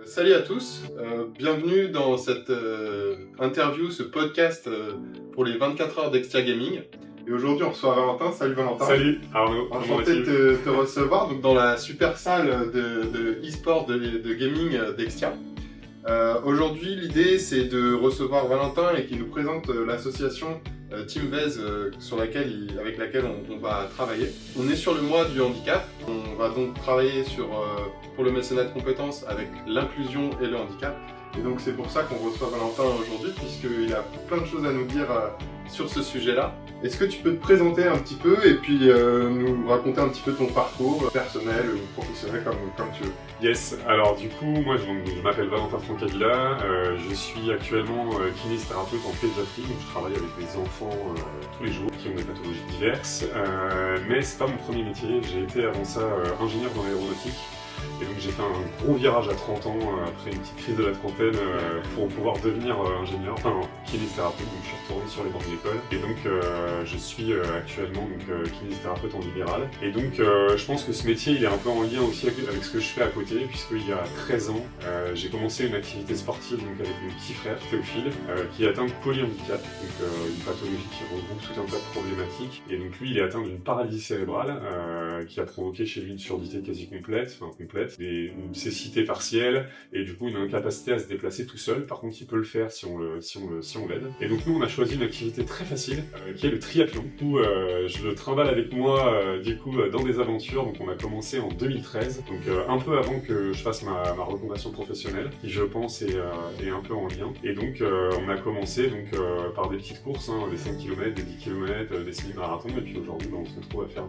Salut à tous, bienvenue dans cette interview, ce podcast pour les 24 heures d'Extia Gaming. Et aujourd'hui on reçoit Valentin. Salut Valentin. Salut Arnaud, comment Enchanté vas-tu? de te recevoir donc, dans la super salle de e-sport de gaming d'Extia. Aujourd'hui l'idée c'est de recevoir Valentin et qu'il nous présente l'association Team Vez avec laquelle on va travailler. On est sur le mois du handicap, on va donc travailler pour le mécénat de compétences avec l'inclusion et le handicap. Et donc c'est pour ça qu'on reçoit Valentin aujourd'hui, puisqu'il a plein de choses à nous dire sur ce sujet-là. Est-ce que tu peux te présenter un petit peu et puis nous raconter un petit peu ton parcours personnel ou professionnel comme tu veux? Yes, alors du coup, moi je m'appelle Valentin Francavilla, je suis actuellement kinésithérapeute en pédiatrie, donc je travaille avec des enfants tous les jours qui ont des pathologies diverses, mais c'est pas mon premier métier, j'ai été avant ça ingénieur dans l'aéronautique. Et donc j'ai fait un gros virage à 30 ans après une petite crise de la trentaine pour pouvoir devenir ingénieur, enfin kinésithérapeute, donc je suis retourné sur les bancs de l'école. Et donc je suis actuellement kinésithérapeute en libéral. Et donc je pense que ce métier il est un peu en lien aussi avec ce que je fais à côté, puisqu'il y a 13 ans j'ai commencé une activité sportive donc, avec mon petit frère Théophile qui est atteint de polyhandicap, donc une pathologie qui regroupe tout un tas de problématiques. Et donc lui il est atteint d'une paralysie cérébrale qui a provoqué chez lui une surdité quasi complète, une cécité partielle et du coup une incapacité à se déplacer tout seul. Par contre il peut le faire si on l'aide. Et donc nous on a choisi une activité très facile qui est le triathlon où je le trimballe avec moi dans des aventures. Donc on a commencé en 2013, donc un peu avant que je fasse ma reconversion professionnelle qui je pense est un peu en lien. Et donc on a commencé par des petites courses, des 5 km, des 10 km, des semi-marathons, et puis aujourd'hui on se retrouve à faire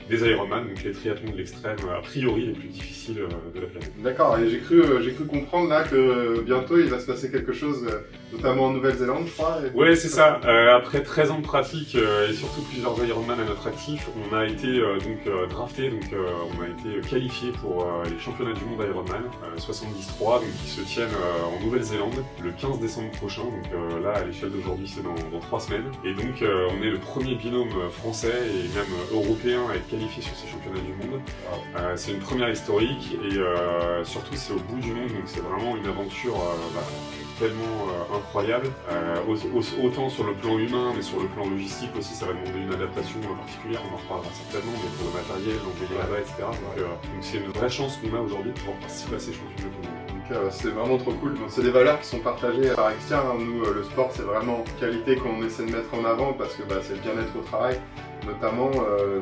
des Ironman, donc les triathlons de l'extrême a priori les plus difficiles de la planète. D'accord, et j'ai cru comprendre là que bientôt il va se passer quelque chose, notamment en Nouvelle-Zélande, je crois. Ouais, c'est ça. Après 13 ans de pratique et surtout plusieurs Ironman à notre actif, on a été drafté, on a été qualifié pour les championnats du monde Ironman 73, qui se tiennent en Nouvelle-Zélande le 15 décembre prochain. Donc là, à l'échelle d'aujourd'hui, c'est dans 3 semaines. Et donc, on est le premier binôme français et même européen à être qualifié sur ces championnats du monde. C'est une première historique et surtout c'est au bout du monde, donc c'est vraiment une aventure tellement incroyable, autant sur le plan humain mais sur le plan logistique aussi. Ça va demander une adaptation particulière, on en reparlera certainement, mais pour le matériel, l'envoyer là-bas, etc. Donc c'est une vraie chance qu'on a aujourd'hui de pouvoir participer à ces championnats du monde. C'est vraiment trop cool. C'est des valeurs qui sont partagées par Extia. Nous, le sport, c'est vraiment une qualité qu'on essaie de mettre en avant parce que c'est le bien-être au travail. Notamment,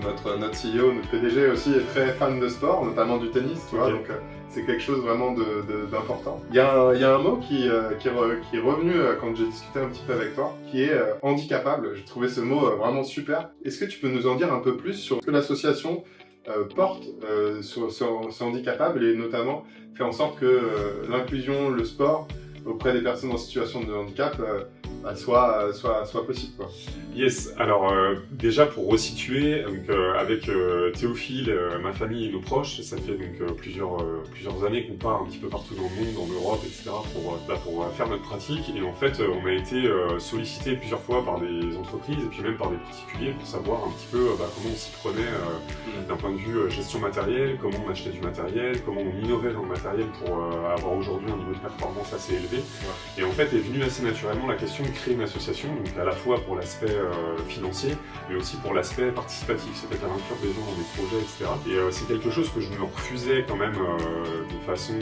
notre CEO, notre PDG aussi est très fan de sport, notamment du tennis, tu vois. Donc, c'est quelque chose vraiment d'important. Il y a un mot qui est revenu quand j'ai discuté un petit peu avec toi, qui est handicapable. J'ai trouvé ce mot vraiment super. Est-ce que tu peux nous en dire un peu plus sur ce que l'association porte sur ce handicapable et notamment fait en sorte que l'inclusion, le sport auprès des personnes en situation de handicap soit possible, quoi. Yes, alors déjà pour resituer, avec Théophile, ma famille et nos proches, ça fait plusieurs années qu'on part un petit peu partout dans le monde, en Europe, etc. pour faire notre pratique. Et en fait, on a été sollicité plusieurs fois par des entreprises et puis même par des particuliers pour savoir un petit peu comment on s'y prenait d'un point de vue gestion matérielle, comment on achetait du matériel, comment on innovait dans le matériel pour avoir aujourd'hui un niveau de performance assez élevé. Ouais. Et en fait est venue assez naturellement la question de créer une association, donc à la fois pour l'aspect financier, mais aussi pour l'aspect participatif, c'est-à-dire inclure des gens dans des projets, etc. Et c'est quelque chose que je me refusais quand même de façon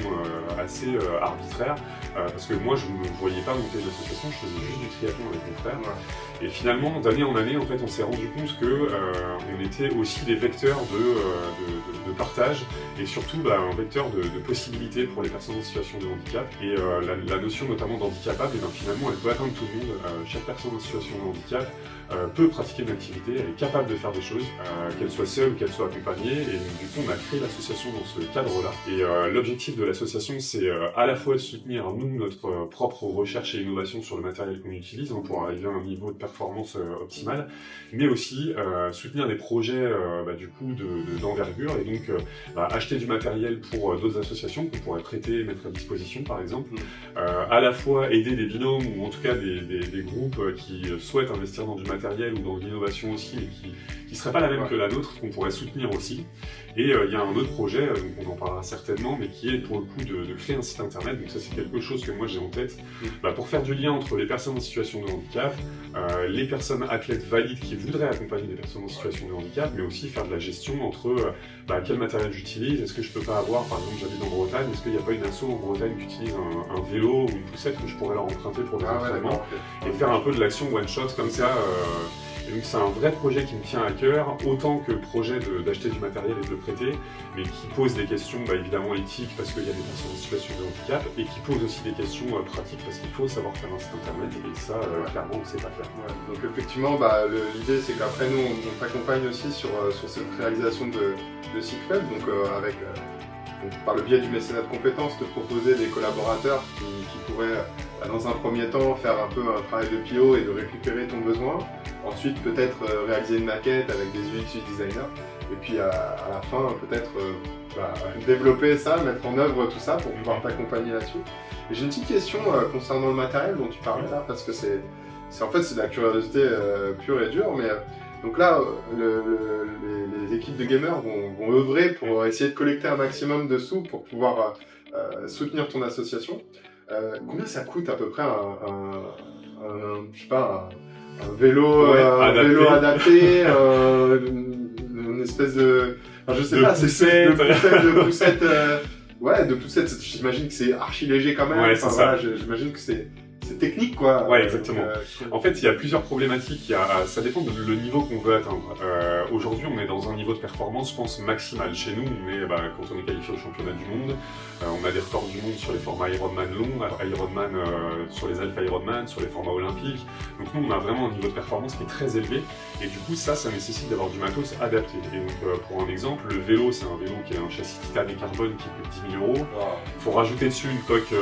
assez arbitraire, parce que moi je ne me voyais pas monter une association, je faisais juste du triathlon avec mon frère. Ouais. Et finalement, d'année en année, en fait, on s'est rendu compte que on était aussi des vecteurs de partage et surtout un vecteur de possibilités pour les personnes en situation de handicap. Et la notion notamment d'handicapable, finalement, elle peut atteindre tout le monde. Chaque personne en situation de handicap peut pratiquer une activité, elle est capable de faire des choses, qu'elle soit seule ou qu'elle soit accompagnée. Et donc, du coup, on a créé l'association dans ce cadre-là. Et l'objectif de l'association, c'est à la fois de soutenir, nous, notre propre recherche et innovation sur le matériel qu'on utilise pour arriver à un niveau de performance optimale, mais aussi soutenir des projets d'envergure et donc acheter du matériel pour d'autres associations qu'on pourrait prêter, mettre à disposition par exemple, à la fois aider des binômes ou en tout cas des des groupes qui souhaitent investir dans du matériel ou dans de l'innovation aussi, mais qui ne serait pas la même que la nôtre, qu'on pourrait soutenir aussi. Et il y a un autre projet, donc on en parlera certainement, mais qui est pour le coup de créer un site internet. Donc ça c'est quelque chose que moi j'ai en tête pour faire du lien entre les personnes en situation de handicap, les personnes athlètes valides qui voudraient accompagner des personnes en situation de handicap, mais aussi faire de la gestion entre quel matériel j'utilise, est-ce que je peux pas avoir, par exemple j'habite en Bretagne, est-ce qu'il n'y a pas une asso en Bretagne qui utilise un vélo ou une poussette que je pourrais leur emprunter pour des entraînements, et faire un peu de l'action one shot comme ça. Et donc c'est un vrai projet qui me tient à cœur, autant que le projet d'acheter du matériel et de le prêter, mais qui pose des questions évidemment éthiques parce qu'il y a des personnes en situation de handicap, et qui pose aussi des questions pratiques parce qu'il faut savoir faire un site internet, et ça clairement on ne sait pas faire. Ouais, donc effectivement l'idée c'est qu'après nous on t'accompagne aussi sur cette réalisation de sites web, donc par le biais du mécénat de compétences, te proposer des collaborateurs qui pourraient dans un premier temps faire un peu un travail de PO et de récupérer ton besoin. Ensuite, peut-être réaliser une maquette avec des UX designers. Et puis à la fin, peut-être développer ça, mettre en œuvre tout ça pour pouvoir t'accompagner là-dessus. Et j'ai une petite question concernant le matériel dont tu parlais là, parce que c'est de la curiosité pure et dure. Mais donc là, les équipes de gamers vont œuvrer pour essayer de collecter un maximum de sous pour pouvoir soutenir ton association. Combien ça coûte à peu près un vélo, adapté, une espèce de... Enfin, je sais pas, de poussette, de poussette, j'imagine que c'est archi léger quand même. Ouais, c'est ça. J'imagine que c'est technique, quoi. Ouais, exactement. En fait, il y a plusieurs problématiques. Ça dépend le niveau qu'on veut atteindre. Aujourd'hui, on est dans un niveau de performance, je pense, maximal. Chez nous, on est, quand on est qualifié au championnat du monde, on a des records du monde sur les formats Ironman longs, Ironman sur les Alpha Ironman, sur les formats olympiques. Donc nous, on a vraiment un niveau de performance qui est très élevé. Et du coup, ça nécessite d'avoir du matos adapté. Et donc, pour un exemple, le vélo, c'est un vélo qui a un châssis titane et carbone qui coûte 10 000 €. Il faut rajouter dessus une coque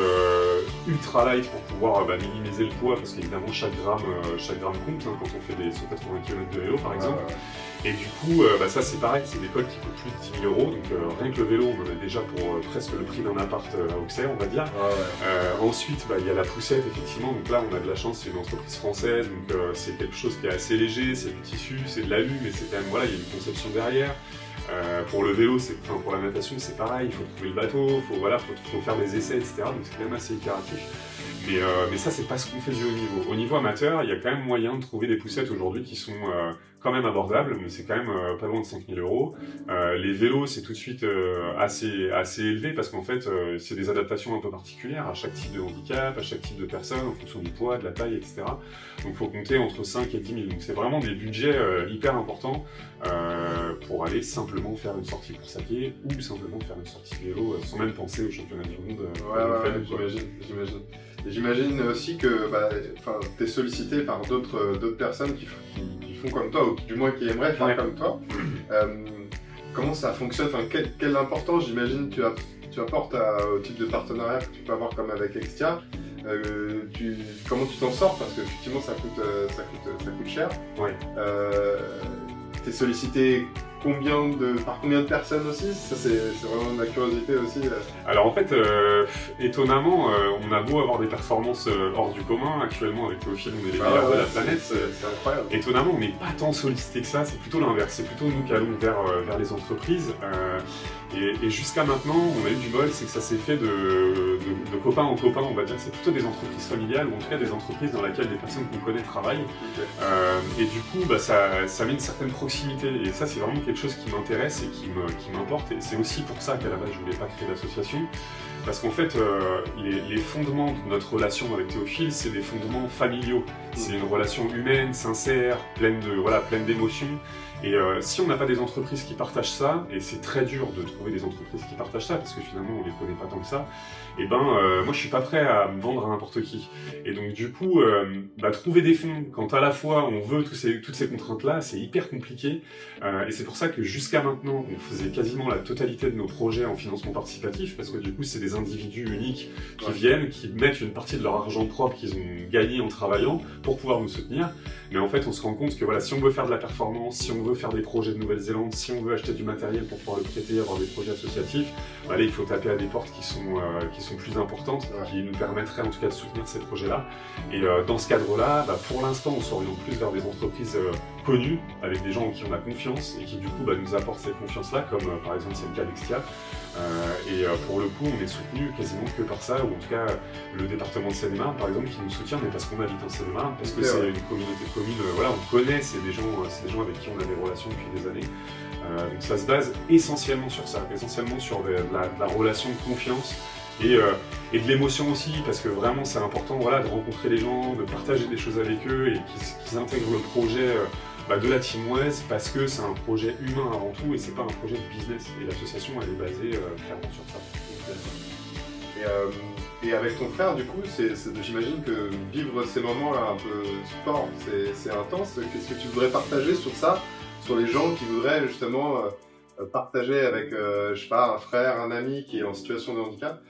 ultra light pour pouvoir minimiser le poids, parce qu'évidemment chaque gramme compte quand on fait des 180 km de vélo par exemple. Et du coup, ça c'est pareil, c'est des coques qui coûtent plus de 10 000 €, donc rien que le vélo on en a déjà pour presque le prix d'un appart à Auxerre, on va dire. Ensuite, il y a la poussette effectivement, donc là on a de la chance, c'est une entreprise française, donc c'est quelque chose qui est assez léger, c'est du tissu, c'est de l'alu, mais c'est quand même, il y a une conception derrière. Pour le vélo, pour la natation, c'est pareil, il faut trouver le bateau, faut faire des essais, etc. Donc c'est quand même assez itératif. Mais ça, c'est pas ce qu'on fait du haut niveau. Au niveau amateur, il y a quand même moyen de trouver des poussettes aujourd'hui qui sont quand même abordables, mais c'est quand même pas loin de 5 000 €. Les vélos, c'est tout de suite assez élevé parce qu'en fait, c'est des adaptations un peu particulières à chaque type de handicap, à chaque type de personne, en fonction du poids, de la taille, etc. Donc il faut compter entre 5 et 10 000. Donc c'est vraiment des budgets hyper importants pour aller simplement faire une sortie course à pied ou simplement faire une sortie vélo sans même penser au championnat du monde. J'imagine. Et j'imagine aussi que tu es sollicité par d'autres personnes qui font comme toi, ou du moins qui aimeraient faire comme toi. Comment ça fonctionne, quelle importance, j'imagine, tu apportes au type de partenariat que tu peux avoir comme avec Extia. Comment tu t'en sors, parce qu'effectivement ça coûte cher. Tu es sollicité par combien de personnes aussi? Ça c'est vraiment de la curiosité aussi. Alors en fait, étonnamment, on a beau avoir des performances hors du commun, actuellement avec Théophile on est les meilleurs de la planète. C'est incroyable. Étonnamment, on n'est pas tant sollicité que ça, c'est plutôt l'inverse, c'est plutôt nous qui allons vers les entreprises. Et jusqu'à maintenant, on a eu du bol, c'est que ça s'est fait de copain en copain, on va dire. C'est plutôt des entreprises familiales, ou en tout cas des entreprises dans lesquelles des personnes qu'on connaît travaillent. Et du coup, ça met une certaine proximité. Et ça, c'est vraiment quelque chose qui m'intéresse et qui m'importe. Et c'est aussi pour ça qu'à la base, je voulais pas créer d'association. Parce qu'en fait, les fondements de notre relation avec Théophile, c'est des fondements familiaux. C'est une relation humaine, sincère, pleine d'émotions. Et si on n'a pas des entreprises qui partagent ça, et c'est très dur de trouver des entreprises qui partagent ça, parce que finalement on les connaît pas tant que ça, moi je suis pas prêt à me vendre à n'importe qui. Et donc du coup, trouver des fonds, quand à la fois on veut toutes ces contraintes-là, c'est hyper compliqué. Et c'est pour ça que jusqu'à maintenant, on faisait quasiment la totalité de nos projets en financement participatif, parce que du coup c'est des individus uniques qui viennent, qui mettent une partie de leur argent propre qu'ils ont gagné en travaillant pour pouvoir nous soutenir. Mais en fait on se rend compte que si on veut faire de la performance, si on veut veut faire des projets de Nouvelle-Zélande, si on veut acheter du matériel pour pouvoir le prêter, avoir des projets associatifs, là il faut taper à des portes qui sont plus importantes, qui nous permettraient en tout cas de soutenir ces projets-là. Et dans ce cadre-là, pour l'instant on s'oriente plus vers des entreprises connues, avec des gens en qui on a confiance et qui du coup nous apportent cette confiance-là, comme par exemple c'est le cas d'Extia. Pour le coup, on est soutenu quasiment que par ça, ou en tout cas le département de Seine-et-Marne par exemple qui nous soutient, mais parce qu'on habite en Seine-et-Marne, parce que c'est une communauté de communes, voilà, on connaît, c'est des gens avec qui on a des relations depuis des années. Donc ça se base essentiellement sur ça, essentiellement sur de la relation de confiance et de l'émotion aussi, parce que vraiment c'est important, voilà, de rencontrer les gens, de partager des choses avec eux et qu'ils intègrent le projet de la Team Wes, parce que c'est un projet humain avant tout et c'est pas un projet de business. Et l'association elle est basée clairement sur ça. Et avec ton frère, du coup, j'imagine que vivre ces moments-là un peu sport, c'est intense. Qu'est-ce que tu voudrais partager sur ça, sur les gens qui voudraient justement partager avec, je sais pas, un frère, un ami qui est en situation de handicap?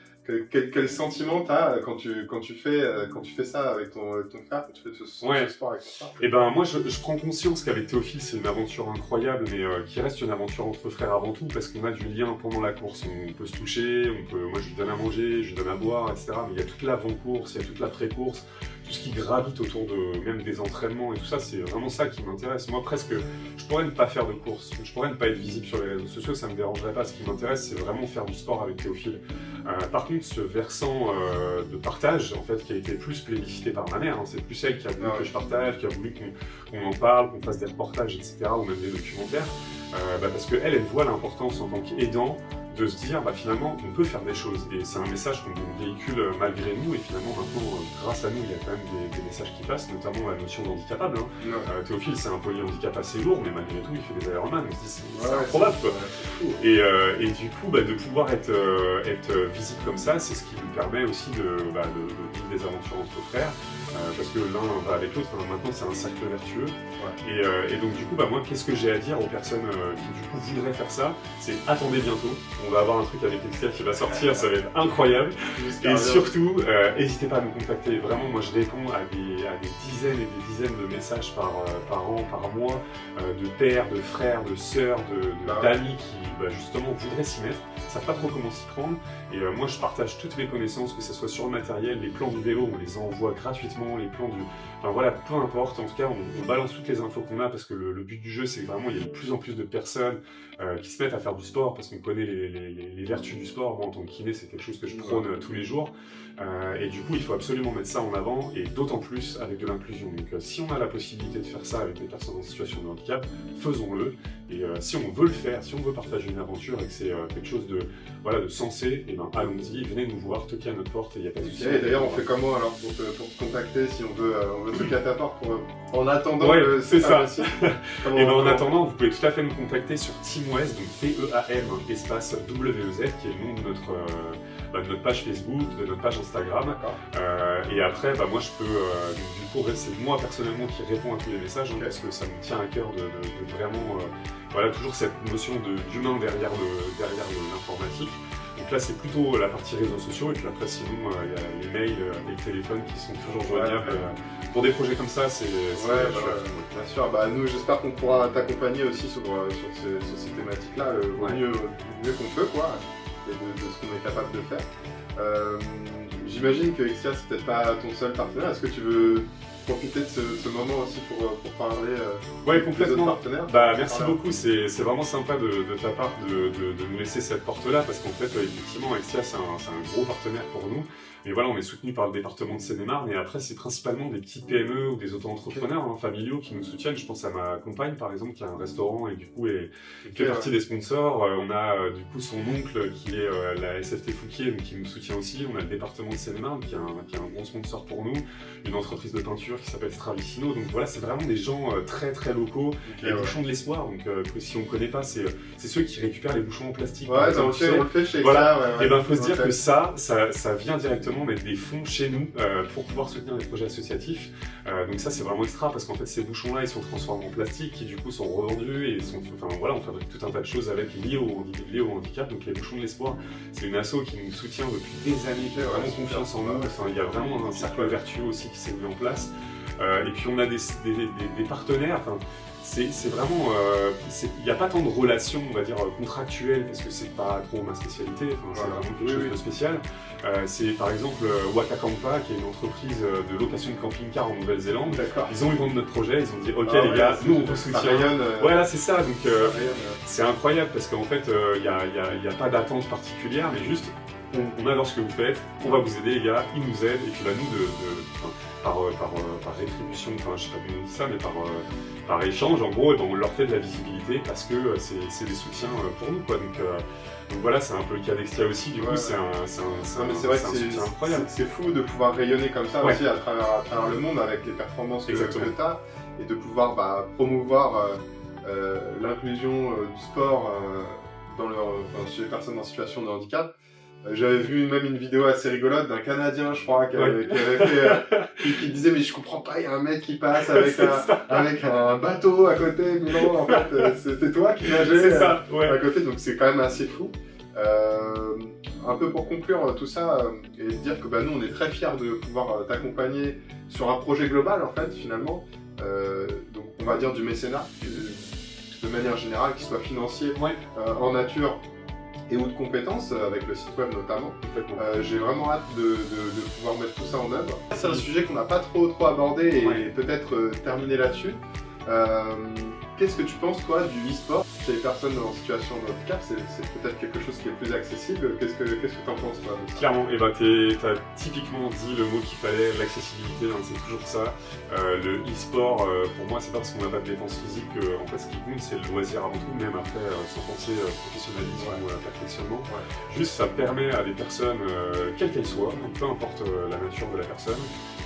Quel sentiment t'as quand tu fais ça avec ton frère, quand tu fais ce sport avec ton frère? Et ben moi je prends conscience qu'avec Théophile c'est une aventure incroyable, mais qui reste une aventure entre frères avant tout, parce qu'on a du lien pendant la course, on peut se toucher, moi je lui donne à manger, je lui donne à boire, etc. Mais il y a toute l'avant-course, il y a toute la pré-course, tout ce qui gravite autour même des entraînements et tout ça, c'est vraiment ça qui m'intéresse. Moi presque, je pourrais ne pas faire de course, je pourrais ne pas être visible sur les réseaux sociaux, ça me dérangerait pas. Ce qui m'intéresse c'est vraiment faire du sport avec Théophile. Par contre, ce versant de partage, en fait, qui a été plus plébiscité par ma mère, c'est plus elle qui a voulu que je partage, qui a voulu qu'on en parle, qu'on fasse des reportages, etc., ou même des documentaires, parce qu'elle voit l'importance en tant qu'aidant de se dire finalement on peut faire des choses, et c'est un message qu'on véhicule malgré nous, et finalement maintenant grâce à nous il y a quand même des messages qui passent, notamment la notion d'handicapable. Théophile c'est un polyhandicap assez lourd, mais malgré tout il fait des Ironman, on se dit c'est improbable quoi. Et du coup de pouvoir être visible comme ça, c'est ce qui nous permet aussi de vivre des aventures entre frères, parce que l'un va avec l'autre, maintenant c'est un cercle vertueux. Et donc du coup moi qu'est-ce que j'ai à dire aux personnes qui du coup voudraient faire ça, c'est attendez bientôt. On va avoir un truc avec Extia qui va sortir, ça va être incroyable. Et surtout, n'hésitez pas à nous contacter. Vraiment, moi je réponds à des dizaines et des dizaines de messages par an, par mois, de pères, de frères, de sœurs, d'amis qui justement voudraient s'y mettre, ne savent pas trop comment s'y prendre. Et moi je partage toutes mes connaissances, que ce soit sur le matériel, les plans du vélo, on les envoie gratuitement, les plans du... Enfin voilà, peu importe, en tout cas on balance toutes les infos qu'on a, parce que le but du jeu c'est vraiment, il y a de plus en plus de personnes qui se mettent à faire du sport, parce qu'on connaît les vertus du sport. Moi en tant que kiné c'est quelque chose que je prône tous les jours, et du coup il faut absolument mettre ça en avant, et d'autant plus avec de l'inclusion. Donc si on a la possibilité de faire ça avec des personnes en situation de handicap, faisons-le. Et si on veut le faire, si on veut partager une aventure et que c'est quelque chose de sensé, et allons-y, venez nous voir, toquez à notre porte, et il n'y a pas de souci. Et d'ailleurs on fait comment alors pour te contacter si on veut toquer à ta porte en attendant c'est ça. Et en attendant, vous pouvez tout à fait nous contacter sur Team Wes, donc TEAM espace WEZ, qui est le nom de notre page Facebook, de notre page Instagram. Et après, moi je peux, du coup, c'est moi personnellement qui réponds à tous les messages, parce que ça me tient à cœur de vraiment, toujours cette notion d'humain derrière l'informatique. Donc là c'est plutôt la partie réseaux sociaux, et puis après sinon il y a les mails et le téléphone qui sont toujours joignables. Pour des projets comme ça, c'est bien sûr. Nous j'espère qu'on pourra t'accompagner aussi sur ces thématiques-là, mieux qu'on peut, quoi, et de ce qu'on est capable de faire. J'imagine que Extia c'est peut-être pas ton seul partenaire. Est-ce que tu veux profiter de ce moment aussi pour parler des autres partenaires? Merci beaucoup, c'est vraiment sympa de ta part de nous laisser cette porte-là, parce qu'en fait, effectivement, Extia, c'est un gros partenaire pour nous. Mais voilà, on est soutenu par le département de Seine-et-Marne, et après, c'est principalement des petites PME ou des auto-entrepreneurs familiaux qui nous soutiennent. Je pense à ma compagne, par exemple, qui a un restaurant et du coup fait partie des sponsors. On a du coup son oncle qui est la SFT Fouquier, donc, qui nous soutient aussi. On a le département de Seine-et-Marne qui est un gros sponsor pour nous, une entreprise de peinture qui s'appelle Stravicino. Donc voilà, c'est vraiment des gens très très locaux. Les bouchons de l'espoir, donc que si on ne connaît pas, c'est ceux qui récupèrent les bouchons en plastique. On le fait chez Extia. Et faut se dire que ça vient directement mettre des fonds chez nous pour pouvoir soutenir les projets associatifs. Donc ça c'est vraiment extra, parce qu'en fait ces bouchons là ils sont transformés en plastique, qui du coup sont revendus, et on fabrique tout un tas de choses avec liées au handicap. Donc les bouchons de l'espoir, c'est une asso qui nous soutient depuis des années, qui a vraiment confiance en nous. Il y a vraiment un cercle vertueux aussi qui s'est mis en place. Et puis on a des partenaires. c'est vraiment, il n'y a pas tant de relations, on va dire, contractuelles, parce que c'est pas trop ma spécialité, enfin, c'est vraiment quelque chose de spécial. C'est par exemple Watakampa, qui est une entreprise de location de camping-car en Nouvelle-Zélande. Ils ont eu vent de notre projet, ils ont dit ok les gars, nous on vous soutient. Voilà, c'est ça, donc c'est incroyable parce qu'en fait il n'y a pas d'attente particulière, mais juste on adore ce que vous faites, on va vous aider les gars, ils nous aident, et puis là nous par rétribution, enfin je sais pas comment on dit ça, mais par échange en gros, on leur fait de la visibilité parce que c'est des soutiens pour nous quoi. Donc voilà, c'est un peu le cas d'Extia aussi, du coup c'est un soutien incroyable. C'est fou de pouvoir rayonner comme ça aussi à travers le monde avec les performances que tu as, et de pouvoir promouvoir l'inclusion du sport chez les personnes en situation de handicap. J'avais vu même une vidéo assez rigolote d'un Canadien, je crois, qui disait mais je comprends pas, il y a un mec qui passe avec un bateau à côté, mais non, en fait c'était toi qui nageais à côté, donc c'est quand même assez fou. Un peu pour conclure tout ça et dire que nous on est très fiers de pouvoir t'accompagner sur un projet global en fait finalement, donc on va dire du mécénat de manière générale, qu'il soit financier, en nature et ou de compétences, avec le site web notamment. J'ai vraiment hâte de pouvoir mettre tout ça en œuvre. C'est un sujet qu'on n'a pas trop abordé et peut-être terminer là-dessus. Qu'est-ce que tu penses toi du e-sport chez les personnes en situation de handicap? C'est peut-être quelque chose qui est plus accessible. Qu'est-ce que tu en penses toi? Clairement, t'as typiquement dit le mot qu'il fallait, l'accessibilité, c'est toujours ça. Le e-sport, pour moi, c'est pas parce qu'on n'a pas de dépenses physiques que en fait, ce qui compte, c'est le loisir avant tout, même après, sans penser professionnalisme ou perfectionnement. Juste, ça permet à des personnes, quelles qu'elles soient, peu importe la nature de la personne,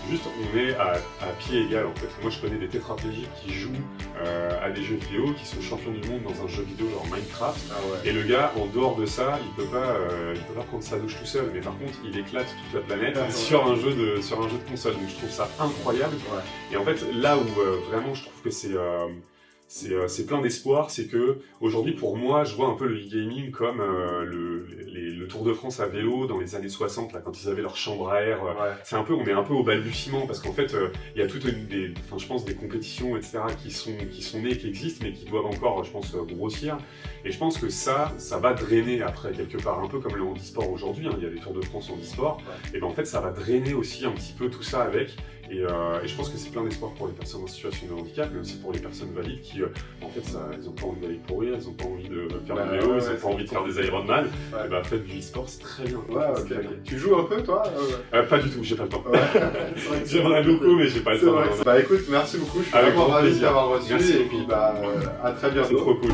juste on est à pied égal en fait. Moi je connais des tétraplégiques qui jouent à des jeux vidéo, qui sont champions du monde dans un jeu vidéo genre Minecraft, et le gars en dehors de ça il peut pas prendre sa douche tout seul, mais par contre il éclate toute la planète sur un jeu de console, donc je trouve ça incroyable. Et en fait là où vraiment je trouve que c'est plein d'espoir, c'est que aujourd'hui pour moi je vois un peu le e-gaming comme le Tour de France à vélo dans les années 60 là, quand ils avaient leur chambre à air. On est un peu au balbutiement parce qu'en fait il y a toutes je pense des compétitions etc qui sont nées, qui existent mais qui doivent encore je pense grossir, et je pense que ça va drainer après quelque part, un peu comme le handisport aujourd'hui, il y a des Tours de France handisport, et en fait ça va drainer aussi un petit peu tout ça avec. Et je pense que c'est plein d'espoir pour les personnes en situation de handicap, mais aussi pour les personnes valides qui, en fait, ils n'ont pas envie d'aller courir, ils n'ont pas envie de faire du vélo, ils n'ont pas envie de faire des Ironman. Et faites du e-sport, c'est très bien. Tu joues un peu, toi? Pas du tout, j'ai pas le temps. J'aimerais beaucoup, mais j'ai pas le temps. Écoute, merci beaucoup, je suis vraiment ravi de t'avoir reçu, et puis à très bientôt. C'est trop cool.